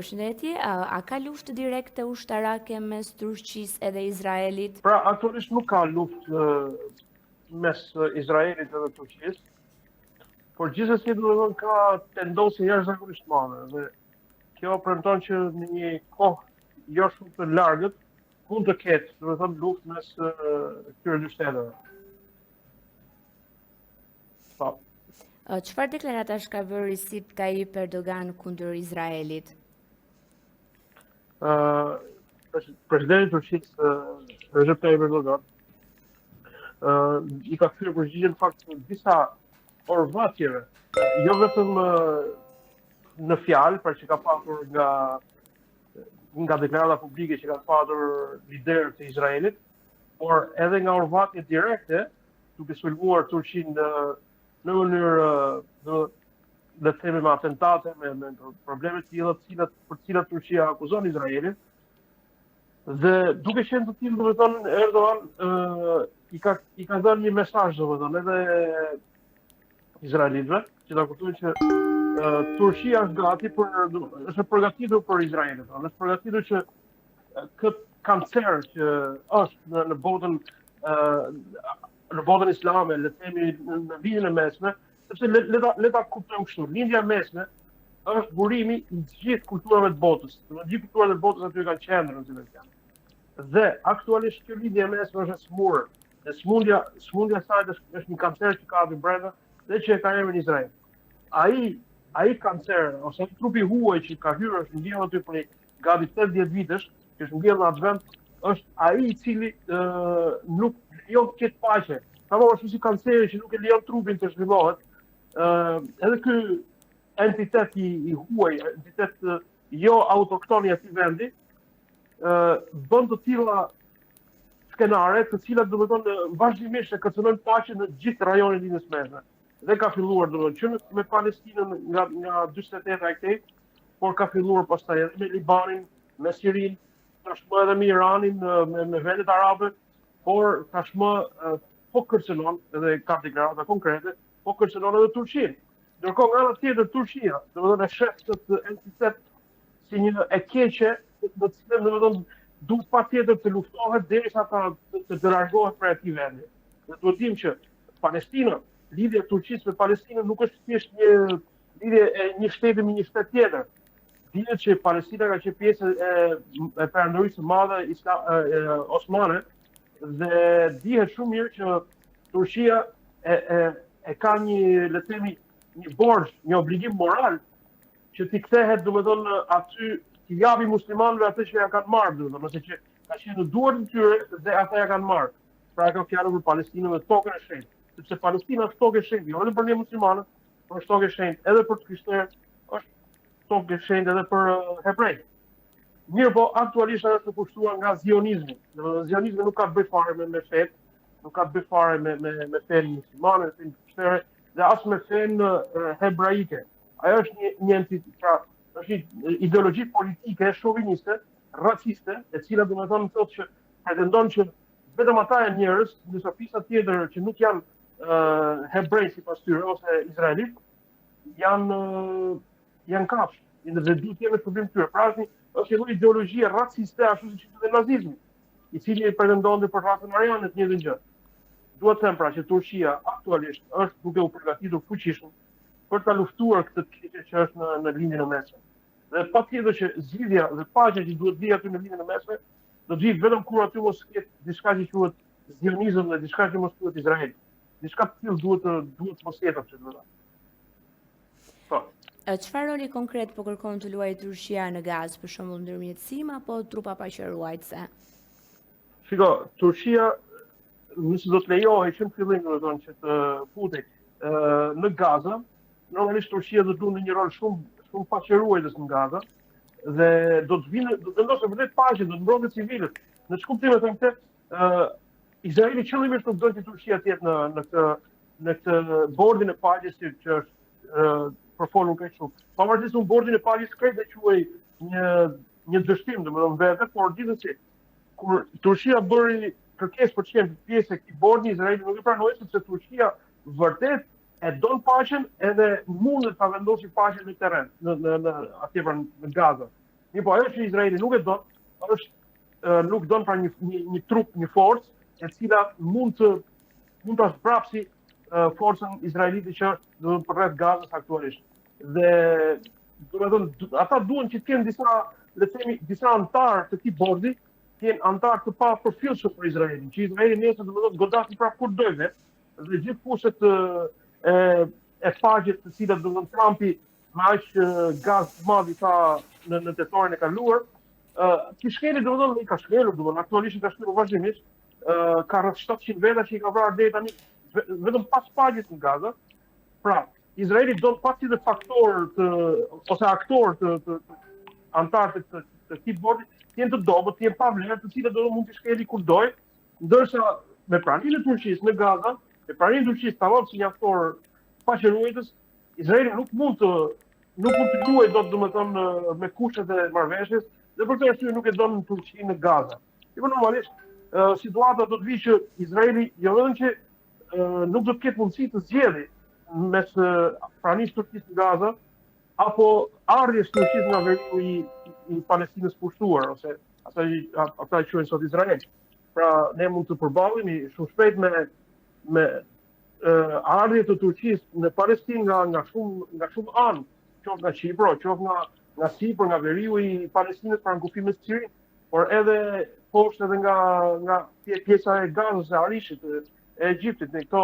përshëndetje. A ka luftë direkte ushtarake mes Turqisë edhe Izraelit? Pra, aktualisht nuk ka luftë mes Izraelit edhe Turqisë, por gjithsesi domethënë ka tendencë jashtëzakonisht madhe dhe kjo premton që në një kohë jo shumë të largët mund të ketë, domethënë luftë mes këtyre dy shteteve. Po. Çfarë deklaratash ka bërë Recep Tayyip Erdogan kundër Izraelit? Presidenti i Turqisë Recep Tayyip Erdogan I ka kthyer përgjigje në fakt disa orvatjeve, jo vetëm në fjalë, pra që ka patur nga deklarata publike që kanë patur liderët e Izraelit, por edhe nga orvatje direkte, duke sulmuar Turqinë në mënyrë le të themi me atentate, me probleme të tilla për të cilat Turqia akuzon Izraelin. Dhe duke qenë të tillë, domethënë Erdogan I ka dhënë një mesazh domethënë edhe izraelitëve, që ta kuptojnë që Turqia është gati është përgatitur për Izraelin, është përgatitur që këtë kancer që është në botën islame, le të themi në lindjen e mesme, sepse le ta kuptojmë kështu, lindja e mesme është burimi I gjithë kulturave të botës. Gjithë kulturat e botës aty kanë qendrën si vetë. Dhe aktualisht kjo lindje e mesme është e smurë. Dhe smundja saj është një kancer që ka aty brenda dhe që e ka emrin Izrael. Ai kancer ose trupi huaj që ka hyrë është mbjellë aty për gati 80 vitesh, që është mbjellë në atë vend, është ai I cili nuk lejon të ketë paqe. Është si kanceri që nuk e lejon trupin të zhvillohet. Edhe ky entitet I huaj, entitet jo autokton I atij vendi, bën të tilla skenare të cilat domethënë vazhdimisht e kërcënojnë paqen në gjithë rajonin e lindjes mesme. Dhe ka filluar domethënë që me Palestinën nga 48 e këtej, por ka filluar pastaj edhe me Libanin, me Sirinë, tashmë edhe me Iranin, me vendet arabe, por tashmë po kërcënon edhe ka deklarata konkrete, po kërcënon edhe Turqinë. Ndërkohë nga ana tjetër Turqia, domethënë e sheh këtë entitet si një e keqe, të cilën domethënë duhet patjetër të luftohet derisa të largohet prej atij vendi. Ne duhet dimë që Palestina, lidhja e Turqisë me Palestinën nuk është thjesht një lidhje e një shteti me një shtet tjetër. Dihet që Palestina ka qenë pjesë e perandorisë së madhe osmane dhe dihet shumë mirë që Turqia e ka një, le të themi, një borxh, një obligim moral që t'i kthehet domethënë aty t'i japi muslimanëve atë që ja kanë marrë, domethënë, ose që ka qenë në duart e tyre dhe ata ja kanë marrë. Pra ka fjalën për Palestinën dhe tokën e shenjtë, sepse Palestina është tokë e shenjtë, jo vetëm për ne muslimanët, por është tokë e shenjtë edhe për krishterët, është tokë e shenjtë edhe për hebrejt. Mirë, po aktualisht është kushtuar nga zionizmi. Domethënë zionizmi nuk ka të bëjë fare me fetë, nuk ka të bëjë fare me fenë muslimane, fenë krishtere dhe as me fenë hebraike. Ajo është një entitet, pra është një ideologji politike shoviniste, raciste, e cila domethënë thotë që pretendon që vetëm ata janë njerëz, ndërsa pjesa tjetër që nuk janë hebrej sipas tyre ose izraelit, janë kafshë, dhe duhet të jenë problem tyre. Pra është një ideologji raciste ashtu siç ishte nazizmi, I cili pretendonte për rasën ariane të njëjtën gjë. Duhet të them pra që Turqia aktualisht është duke u përgatitur fuqishëm për ta luftuar këtë keqe që është në lindjen e mesme. Dhe patjetër që zgjidhja dhe paqja që duhet vi aty në lindjen e mesme, do të vi vetëm kur aty mos ketë diçka që quhet zionizëm dhe diçka që mos quhet Izrael. Diçka të tillë duhet mos jetë aty vetëm. Po. Çfarë roli konkret po kërkon të luajë Turqia në Gazë, për shembull ndërmjetësim apo trupa paqëruajtëse? Shiko, Turqia nëse do të lejohej që në fillim domethënë që të futej në Gazë, normalisht Turqia do të luajë një rol shumë paqëruajtës në Gazë dhe do të vendosë vërtet paqe, do të mbrohet civilët. Në ç'kuptim e them këtë, Izraeli qëllimisht nuk do që Turqia të jetë në këtë bordin e paqes që është përfolur kaq shumë. Pavarësisht se bordin e paqes krejt e quaj një dështim, domethënë vetë, por gjithsesi kur Turqia bëri kërkesë për të qenë pjesë e këtij bordi, Izraeli nuk e pranoi sepse Turqia vërtet e don paqen edhe mundet ta vendosë paqen në terren, në atje pra në Gazë. Mirë po, ajo që Izraeli nuk e don, nuk don pra një trup, një forcë, e cila mund ta zbrapsi forcën izraelite që do të përreth Gazës aktualisht. Dhe ata duan që të kenë disa antarë të këtij bordi, të jenë antarë të pa përfillshëm për Izraelin, që Izraeli nesër do të godasë prapë kur dojnë, dhe gjithë kushtet e paqes të cilat do të Trumpi me aq gaz të madh i tha në tetorin e kaluar, ti shkeli do të thonë i ka shkelur, do të thonë aktualisht i ka shkelur vazhdimisht, ka rreth 700 veta që i ka vrarë deri tani vetëm pas paqes në Gaza. Pra, Izraeli do të pati dhe faktor ose aktor të antarë të këtij bordi të jenë të dobët, të jenë pa vlerë, të cilët do mund të shkeli kur dojë, ndërsa me pranimin e Turqisë në Gaza, me pranimin e Turqisë tamam si një aktor paqërues, Izraeli nuk mund të luajë dot domethënë me kushtet e marrëveshjes, dhe për këtë arsye nuk e don Turqinë në Gaza. Por normalisht situata do të vijë që Izraeli jo vetëm që nuk do të ketë mundësi të zgjedhë mes pranisë Turqisë në Gaza apo ardhjes Turqisë nga veriu i Palestinës pushtuar ose ata që quhen sot Izrael. Pra ne mund të përballemi shumë shpejt me ardhje të Turqisë në Palestinë nga shumë anë, qoftë nga Çipro, qoftë nga sipër, nga veriu i Palestinës për ankufimin e Sirisë, por edhe poshtë edhe nga pjesa e Gazës, e Arishit, e Egjiptit. Ne këto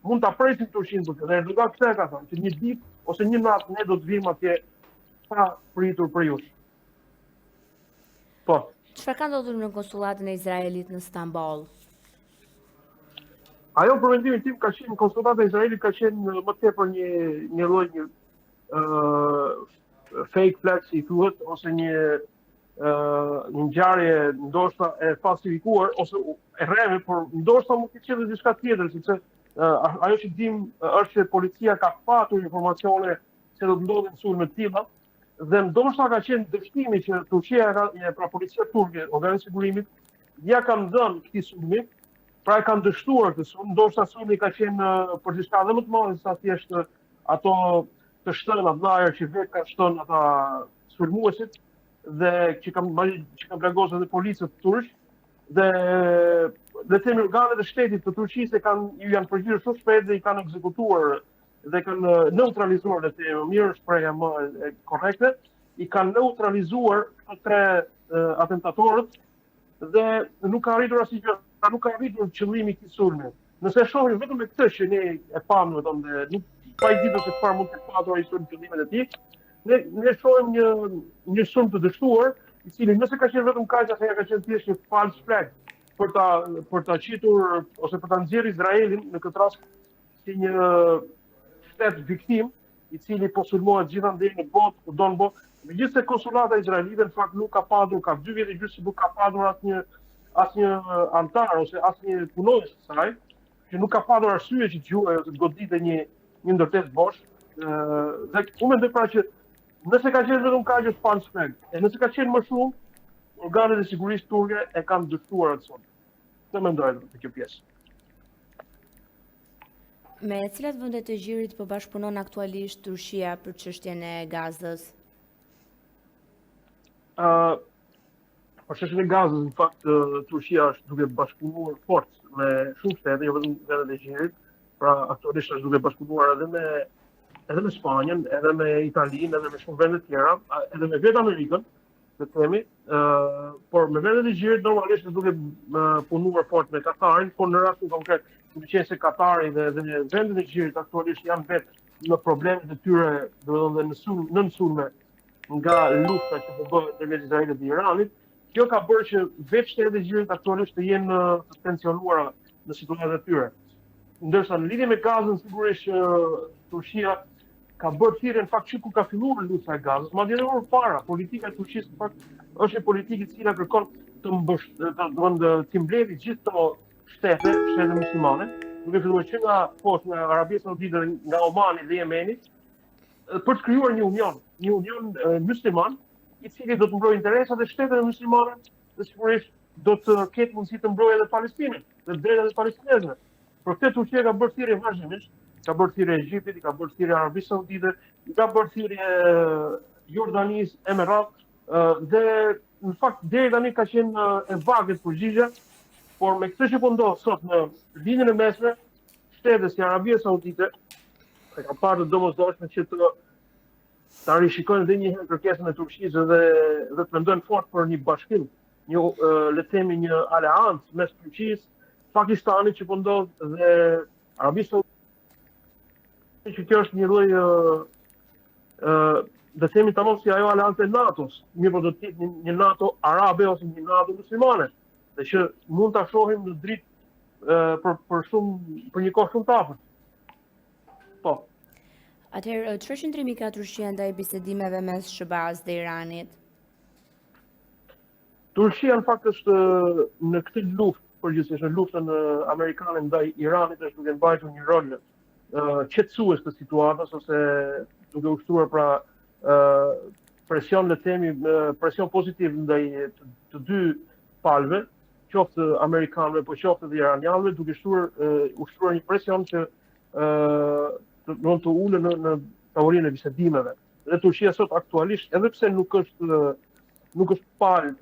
mund ta presim Turqinë për këtë. Dhe Erdogan këtë ka thënë, që një ditë ose një natë ne do të vim atje pa pritur për ju. Po. Çfarë ka ndodhur në konsullatën e Izraelit në Stamboll? Ajo për mendimin tim ka qenë konsullata e Izraelit ka qenë më tepër një lloj fake flag si thuhet, ose një ngjarje ndoshta e falsifikuar ose e rreme, por ndoshta mund të qenë diçka tjetër, sepse ajo që dim është që policia ka patur informacione se do të ndodhin sulme të tilla, dhe ndoshta ka qenë dështimi që Turqia pra policia turke, organi i sigurimit, ja kanë dhënë këtij sulmi, pra e kanë dështuar këtë sulm, ndoshta sulmi ka qenë për diçka edhe më të madhe se sa thjesht ato të shtënat lajër që vetë kanë shtonë ata sulmuesit dhe që kanë plagosur edhe policët turq, dhe themi organet e shtetit të Turqisë ju janë përgjigjer shumë shpejt dhe i kanë ekzekutuar dhe kanë neutralizuar, le të themi, mirë shpreha më e korrekte, i kanë neutralizuar këto tre atentatorët dhe nuk ka arritur asgjë, nuk ka arritur qëllimi i këtij sulmi. Nëse shohim vetëm me këtë që ne e pamë, domethënë nuk pa i ditur se çfarë mund të patur ai sulm qëllimet e tij, ne shohim një sulm të dështuar, i cili nëse ka qenë vetëm kaq, atëherë ka qenë thjesht një false flag për ta qitur ose për ta nxjerrë Izraelin në këtë rast si një shtet viktim i cili po sulmohet gjithandej në botë, kudo në botë. Megjithëse konsullata izraelite në fakt nuk ka padur, ka 2 vjet e gjysmë që nuk ka padur asnjë antar ose asnjë punonjës të saj, që nuk ka padur arsye që të gjuhej ose të goditë një ndërtesë bosh. Dhe unë mendoj pra që nëse ka qenë vetëm kaq është false flag, e nëse ka qenë më shumë, organet e sigurisë turke e kanë dështuar atë sulm. Këtë mendoj në kjo pjesë. Me cilat vende të gjirit po bashkëpunon aktualisht Turqia për çështjen e Gazës? Për çështjen e Gazës, në fakt Turqia është duke bashkëpunuar fort me shumë shtete, jo vetëm vendet e gjirit, pra aktualisht është duke bashkëpunuar edhe me Spanjën, edhe me Italinë, edhe me shumë vende të tjera, edhe me vetë Amerikën, le të themi, por me vendet e gjirit normalisht është duke punuar fort me Katarin, por në rastin konkret, duke qenë se Katari dhe vendet e gjirit aktualisht janë vetë në problemet e tyre, domethënë në sulme nga lufta që po bëhet ndërmjet Izraelit dhe Iranit, kjo ka bërë që vetë shtetet e gjirit aktualisht të jenë të tensionuara në situatat e tyre. Ndërsa në lidhje me Gazën, sigurisht që Turqia ka bërë thirrje në fakt që kur ka filluar lufta e Gazës, madje edhe më parë, politika e Turqisë në fakt është një politikë e cila kërkon të mbledhë gjithë këto shtete muslimane, duke filluar që nga poshtë nga Arabia Saudite, nga Omani dhe Jemeni, për të krijuar një union musliman, i cili do të mbrojë interesat e shteteve muslimane dhe sigurisht do të ketë mundësi të mbrojë edhe Palestinën dhe drejtat e palestinezëve. Për këtë Turqia ka bërë thirrje vazhdimisht, ka bërë thirrje Egjiptit, ka bërë thirrje Arabisë Saudite, ka bërë thirrje Jordanisë, Emirat, Dhe në fakt deri tani ka qenë e vagët përgjigje, por me këtë që po ndodh sot në linjën e mesme, shtetet si Arabia Saudite e ka parë të domosdoshme që ta rishikojnë edhe një herë kërkesën e Turqisë dhe të mendojnë fort për një bashkim, le të themi një aleancë mes Turqisë, Pakistanit që po ndodh dhe Arabia Saudite, që kjo është një lloj dhe themi tamam si ajo aleancë e NATO-s, mirë po do të jetë një NATO arabe ose një NATO muslimane, dhe që mund ta shohim në dritë për një kohë shumë të afërt. Po. Atëherë, çfarë qëndrimi ka Turqia ndaj bisedimeve mes SBA-s dhe Iranit? Turqia në fakt është në këtë luftë, përgjithsisht në luftën amerikane ndaj Iranit, është duke mbajtur një rol qetësues të situatës ose duke ushtruar pra presion, le të themi, presion pozitiv ndaj të dy palëve, qoftë amerikanëve po qoftë dhe iranianëve, duke ushtruar një presion që do të ulën në tavolinë e bisedimeve. Dhe Turqia sot aktualisht, edhe pse nuk është palë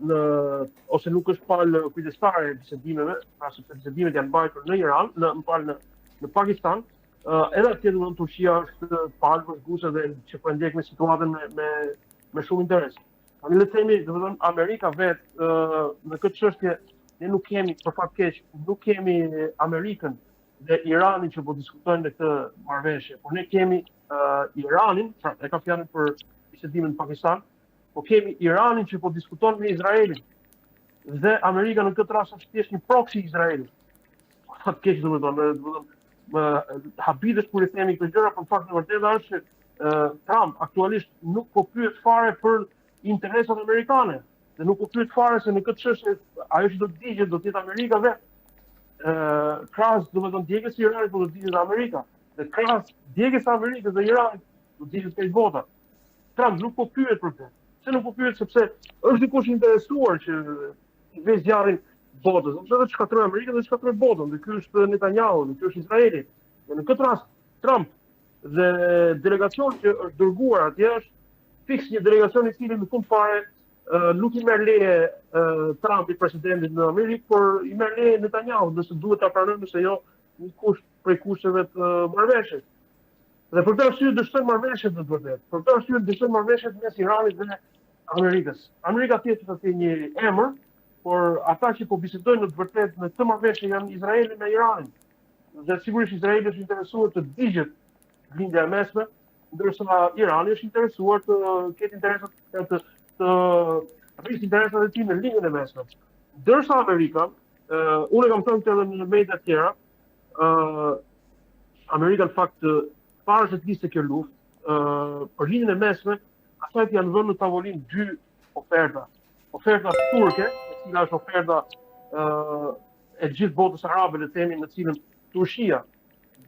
ose nuk është palë kujdestare e bisedimeve, pra sepse bisedimet janë mbajtur në Iran, në Pakistan, edhe atje domethënë Turqia është palë vëzhguese dhe që po ndjek me situatën me shumë interes. Le të themi, domethënë Amerika vetë në këtë çështje ne nuk kemi, për fat keq, nuk kemi Amerikën dhe Iranin që po diskutojnë në këtë marrëveshje, por ne kemi Iranin, pra e ka fjalën për bisedimin në Pakistan, po kemi Iranin që po diskuton me Izraelin. Dhe Amerika në këtë rast është thjesht një proxy i Izraelit. Fat keq domethënë, habitet kur i themi këto gjëra, por në fakt në vërtetë është që Trump aktualisht nuk po pyet fare për interesat amerikane. Dhe nuk po pyet fare se në këtë çështje ajo që do të digjet do të jetë Amerika vetë. Krahas domethënë djegës së Iranit po do të digjet Amerika. Dhe krahas djegës së Amerikës dhe Iranit do të digjet këto vota. Trump nuk po pyet për këtë. Pse nuk po pyet? Sepse është dikush i interesuar që të vë zjarrin botës. Ose të shkatërrojë Amerikën dhe të shkatërrojë botën. Dhe ky është Netanyahu, dhe ky është Izraeli. Dhe në këtë rast Trump dhe delegacioni që është dërguar atje është fiks një delegacion i cili në fund fare nuk i merr leje Trumpi, presidentit në Amerikë, por i merr leje Netanyahu, nëse duhet ta pranojmë se jo një kusht prej kushteve të marrëveshjes. Dhe për këtë arsye dështojnë marrëveshjet në të vërtetë. Për këtë arsye dështojnë marrëveshjet mes Iranit dhe Amerikës. Amerika thjesht të ketë një emër, por ata që po bisedojnë në të vërtetë në këtë marrëveshje janë Izraeli me Iranin. Dhe sigurisht Izraeli është interesuar të digjet lindja e mesme, ndërsa Irani është interesuar të ketë interesat të rrisë interesat e tij në linjën e mesme. Ndërsa Amerika, unë kam thënë edhe në media të tjera, Amerika në fakt para se të nisë kjo luftë, për linjën e mesme, asaj janë vënë në tavolinë dy oferta. Oferta turke, e cila është oferta e gjithë botës arabe, le të themi, në cilën Turqia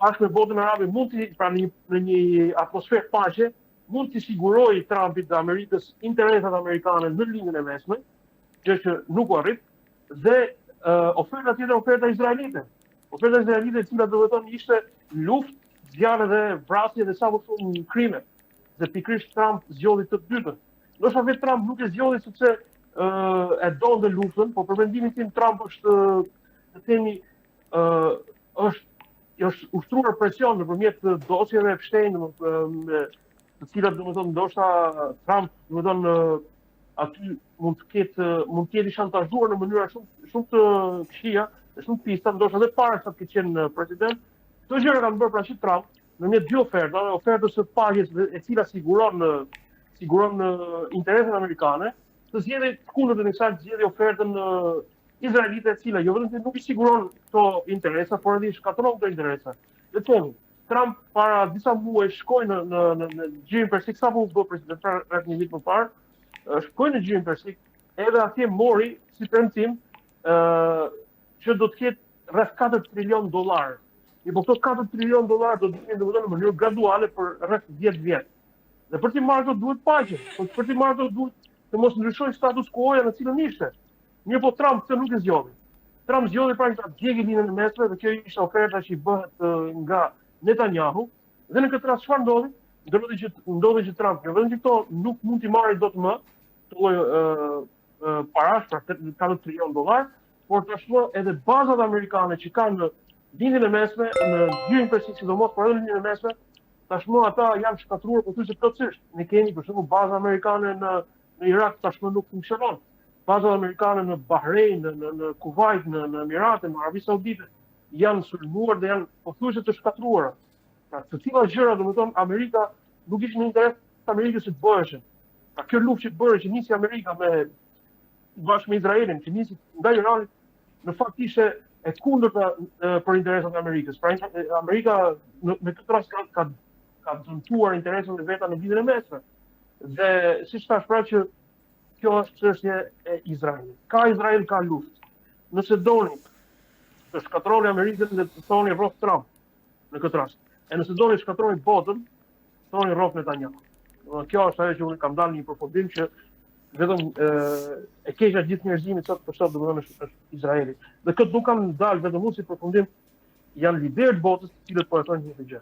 bashkë me botën arabe mund të pra në një atmosferë paqe mund të sigurojë Trumpit dhe Amerikës interesat amerikane në linjën e mesme, gjë që nuk u arrit, dhe oferta tjetër oferta izraelite. Oferta izraelite e cila do të thonë ishte luftë, zjarre dhe vrasje dhe sa më shumë krime. Dhe pikërisht Trump zgjodhi të dytën. Ndoshta vetë Trump nuk e zgjodhi sepse e donte luftën, por për mendimin tim Trump është, le të themi, është ushtruar presion nëpërmjet dosjeve të shtrenjtë, të cilat domethënë ndoshta Trump domethënë aty mund të jetë shantazhuar në mënyra shumë të këqija, dhe shumë pista, ndoshta edhe para sa të qenë president. Këto gjëra kanë bërë pra që Trump në dy oferta, ofertës së paqes e cila siguron interesat amerikane, të zgjedhë kundër të kësaj zgjedhë ofertën izraelite e cila jo vetëm nuk i siguron këto interesa, por edhe i shkatërron këto interesa. Le të themi, Trump para disa muaj shkoi në Gjirin Persik, sa po u bë president rreth një vit më parë, shkoi në Gjirin Persik, edhe atje mori si premtim që do të ketë rreth 4 trilion dollar. Po këto 4 trilion dollar do të vinë domethënë në mënyrë graduale për rreth 10 vjet. Dhe për të marrë këto duhet paqe. Për të marrë këto duhet të mos ndryshojë status quo-ja në cilën ishte. Mirë po Trump këtë nuk e zgjodhi. Trump zgjodhi pra të djegë linjën e mesme dhe kjo ishte oferta që i bëhet nga Netanyahu. Dhe në këtë rast çfarë ndodhi? Ndodhi që Trump, jo vetëm që këto nuk mund t'i marrë dot më, këtë lloj parash, pra 40 trilion dollar, por tashmë edhe bazat amerikane që kanë në lindjen e mesme, në hyrjen persike, sidomos për lindjen e mesme, tashmë ata janë shkatruar pothuajse plotësisht. Ne kemi për shembull baza amerikane në Irak tashmë nuk funksionon. Bazat amerikane në Bahrein, në Kuwait, në Emirate, në Arabi Saudite janë sulmuar dhe janë pothuajse të shkatruara. Pra, të tilla gjëra, domethënë Amerika nuk ishte në interes të Amerikës që të bëheshin. Pra, kjo luftë që bëre, që nisi Amerika bashkë me Izraelin, që nisi nga Irani, në fakt ishte e kundërta për interesat e Amerikës. Pra, Amerika në këtë rast ka dëmtuar interesat e veta në lindjen e mesme. Dhe siç thash, pra që kjo është çështje e Izraelit. Ka Izrael, ka luftë. Nëse doni të shkatroni Amerikën dhe të thoni rrof Trump në këtë rast. E nëse doni të shkatroni botën, thoni rrof Netanyahu. Kjo është ajo që unë kam dalë një përfundim që vetëm e keqja gjithë njerëzimit sot për sot domethënë është Izraeli. Dhe këtë nuk kam dalë vetëm unë si përfundim, janë liderët botës të cilët po e thonë një gjë.